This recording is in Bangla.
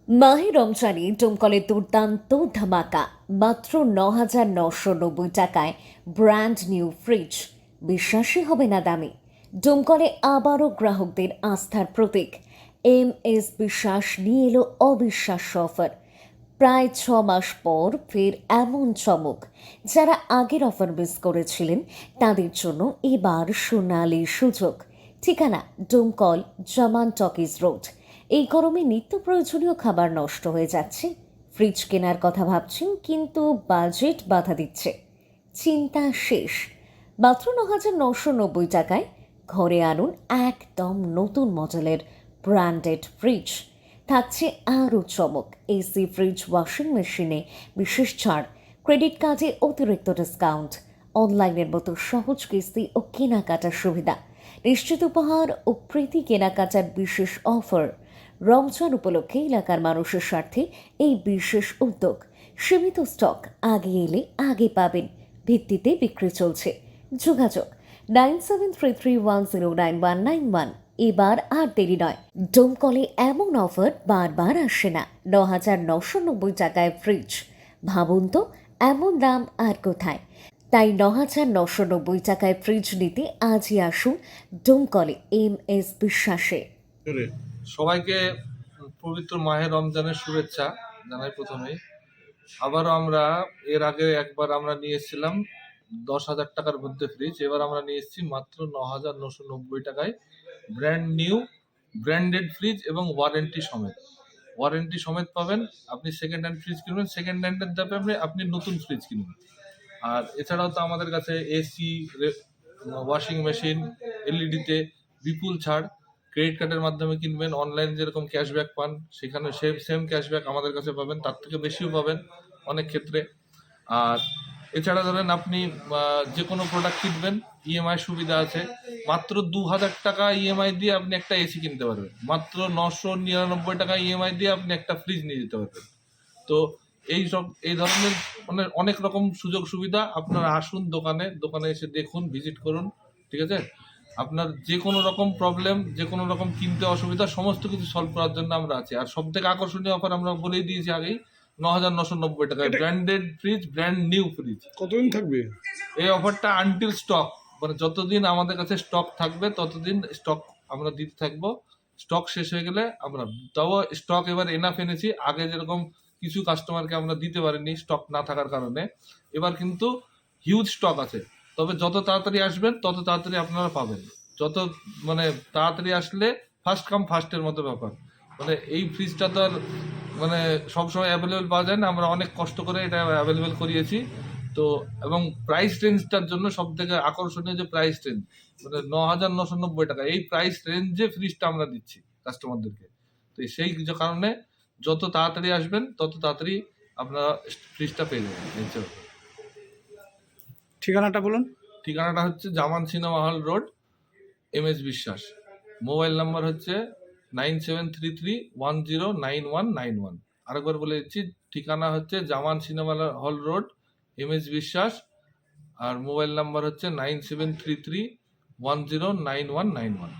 মাহে রমজানে ডোমকলে দুর্দান্ত ধামাকা। মাত্র ৯,৯৯০ টাকায় ব্র্যান্ড নিউ ফ্রিজ। বিশ্বাসই হবে না দামে। ডোমকলে আবারও গ্রাহকদের আস্থার প্রতীক MS বিশ্বাস নিয়ে এলো অবিশ্বাস্য অফার। প্রায় 6 মাস পর ফের এমন চমক। যারা আগের অফার মিস করেছিলেন তাদের জন্য এবার সোনালি সুযোগ। ঠিকানা ডোমকল জামান টকিজ রোড। এই গরমে নিত্য প্রয়োজনীয় খাবার নষ্ট হয়ে যাচ্ছে, ফ্রিজ কেনার কথা ভাবছেন কিন্তু বাজেট বাধা দিচ্ছে। চিন্তা শেষ। মাত্র ৯,৯৯০ টাকায় ঘরে আনুন একদম নতুন মডেলের ব্র্যান্ডেড ফ্রিজ। থাকছে আরও চমক, এসি, ফ্রিজ, ওয়াশিং মেশিনে বিশেষ ছাড়, ক্রেডিট কার্ডে অতিরিক্ত ডিসকাউন্ট, অনলাইনের মতো সহজ কিস্তি ও কেনাকাটার সুবিধা, নিশ্চিত উপহার ও প্রীতি কেনাকাটার বিশেষ অফার। রমজান উপলক্ষে এলাকার মানুষের স্বার্থে এই বিশেষ উদ্যোগ। সীমিত স্টক, আগে এলে আগে পাবেন ভিত্তিতে বিক্রি চলছে। যোগাযোগ 9733109191। এবার আর দেরি নয়। ডোমকলে এমন অফার বারবার আসে না। ৯,৯৯০ টাকায় ফ্রিজ, ভাবুন তো এমন দাম আর কোথায়। তাই ৯,৯৯০ টাকায় ফ্রিজ নিতে আজই আসুন ডোমকলে MS বিশ্বাসে। সবাইকে পবিত্র মাহে রমজানের শুভেচ্ছা জানাই প্রথমেই। আবারও আমরা এর আগে একবার আমরা নিয়ে এসেছিলাম 10,000 টাকার মধ্যে ফ্রিজ। এবার আমরা নিয়ে এসেছি মাত্র ৯,৯৯০ টাকায় ব্র্যান্ড নিউ ব্র্যান্ডেড ফ্রিজ এবং ওয়ারেন্টি সমেত পাবেন। আপনি সেকেন্ড হ্যান্ড ফ্রিজ কিনবেন, সেকেন্ড হ্যান্ডের দামে আপনি নতুন ফ্রিজ কিনবেন। আর এছাড়াও তো আমাদের কাছে এসি, ওয়াশিং মেশিন, এলইডিতে বিপুল ছাড়। ক্রেডিট কার্ডের মাধ্যমে কিনবেন, অনলাইন যেরকম ক্যাশব্যাক পান সেখানে সেম ক্যাশব্যাক আমাদের কাছে পাবেন, তার থেকে বেশিও পাবেন অনেক ক্ষেত্রে। আর এছাড়া ধরেন আপনি যে কোনো প্রোডাক্ট কিনবেন, ইএমআই সুবিধা আছে। মাত্র 2,000 টাকা ইএমআই দিয়ে আপনি একটা এসি কিনতে পারবেন, মাত্র 999 টাকা ইএমআই দিয়ে আপনি একটা ফ্রিজ নিয়ে যেতে পারবেন। তো এই ধরনের অনেক রকম সুযোগ সুবিধা। আপনারা আসুন দোকানে এসে দেখুন, ভিজিট করুন, ঠিক আছে? আপনার যে কোনো রকম প্রবলেম, যে কোনো রকম কিনতে অসুবিধা, সমস্ত কিছু সলভ করার জন্য আমরা আছি। আর সব থেকে আকর্ষণীয় অফার আমরা বলেই দিয়েছি আগেই, ৯,৯৯০ টাকায় branded fridge, brand new fridge. কতদিন থাকবে এই অফারটা? আনটিল স্টক, মানে যতদিন আমাদের কাছে স্টক থাকবে ততদিন স্টক আমরা দিতে থাকবো। স্টক শেষ হয়ে গেলে আমরা, তাও স্টক এবার এনাফ এনেছি। আগে যেরকম কিছু কাস্টমারকে আমরা দিতে পারিনি স্টক না থাকার কারণে, এবার কিন্তু হিউজ স্টক আছে। তবে যত তাড়াতাড়ি আসবেন তত তাড়াতাড়ি আপনারা পাবেন। যত মানে তাড়াতাড়ি আসলে ফার্স্ট কাম ফার্স্টের মতো ব্যাপার। মানে এই ফ্রিজটা তো আর মানে সবসময় অ্যাভেলেবেল পাওয়া যায় না, আমরা অনেক কষ্ট করে এটা অ্যাভেলেবেল করিয়েছি। তো এবং প্রাইস রেঞ্জটার জন্য সব থেকে আকর্ষণীয় যে প্রাইস রেঞ্জ, মানে ৯,৯৯০ টাকা, এই প্রাইস রেঞ্জে ফ্রিজটা আমরা দিচ্ছি কাস্টমারদেরকে। তো সেই কারণে যত তাড়াতাড়ি আসবেন তত তাড়াতাড়ি আপনারা ফ্রিজটা পেয়ে যাবেন। ঠিকানাটা বলুন। ঠিকানাটা হচ্ছে জামান সিনেমা হল রোড, MS বিশ্বাস। মোবাইল নাম্বার হচ্ছে 9733109191। আরেকবার বলে দিচ্ছি, ঠিকানা হচ্ছে জামান সিনেমা হল রোড, MS বিশ্বাস। আর মোবাইল নাম্বার হচ্ছে 9733109191।